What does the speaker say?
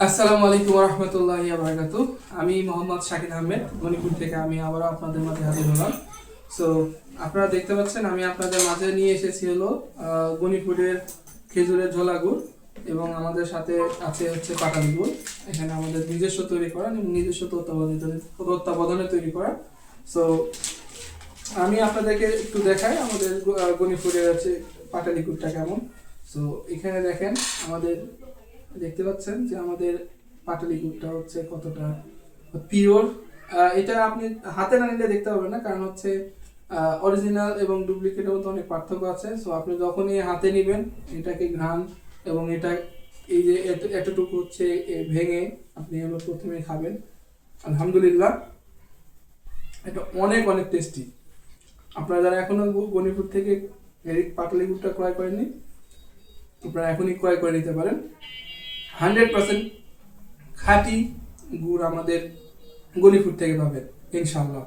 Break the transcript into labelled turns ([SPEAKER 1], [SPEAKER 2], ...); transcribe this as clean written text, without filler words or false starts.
[SPEAKER 1] আসসালামু আলাইকুম রহমতুল্লাহি বারাকাতু। আমি মোহাম্মদ শাকিল আহমেদ, মণিপুর থেকে আমি আবারও আপনাদের মাঝে হাজির হলাম। সো আপনারা দেখতে পাচ্ছেন আমি আপনাদের মাঝে নিয়ে এসেছি হলো গণিপুরের খেজুরের ঝোলা গুড়, এবং আমাদের সাথে আছে হচ্ছে পাটালি গুড়। এখানে আমাদের নিজস্ব তৈরি করা এবং নিজস্ব তত্ত্বাবধানে তৈরি করা। সো আমি আপনাদেরকে একটু দেখাই আমাদের গণিপুরের আছে পাটালি গুড়টা কেমন। সো এখানে দেখেন, আমাদের দেখতে পাচ্ছেন যে আমাদের পাটালি গুড়টা হচ্ছে কতটা পিওর। এটা আপনি হাতে না নিলে দেখতে পাবেন না, কারণ হচ্ছে অরিজিনাল এবং ডুপ্লিকেটের মধ্যে অনেক পার্থক্য আছে। সো আপনি যখনই হাতে নেবেন এটাকে ঘ্রাণ এবং এটা এই যে এতটুকু হচ্ছে ভেঙে আপনি এবার প্রথমে খাবেন, আলহামদুলিল্লাহ এটা অনেক অনেক টেস্টি। আপনারা যারা এখনো গণিপুর থেকে এই পাটালি গুড়টা ক্রয় করেননি, আপনারা এখনই ক্রয় করে নিতে পারেন। 100% খাঁটি গুড় আমাদের গণিপুর থেকে পাবেন ইনশাল্লাহ।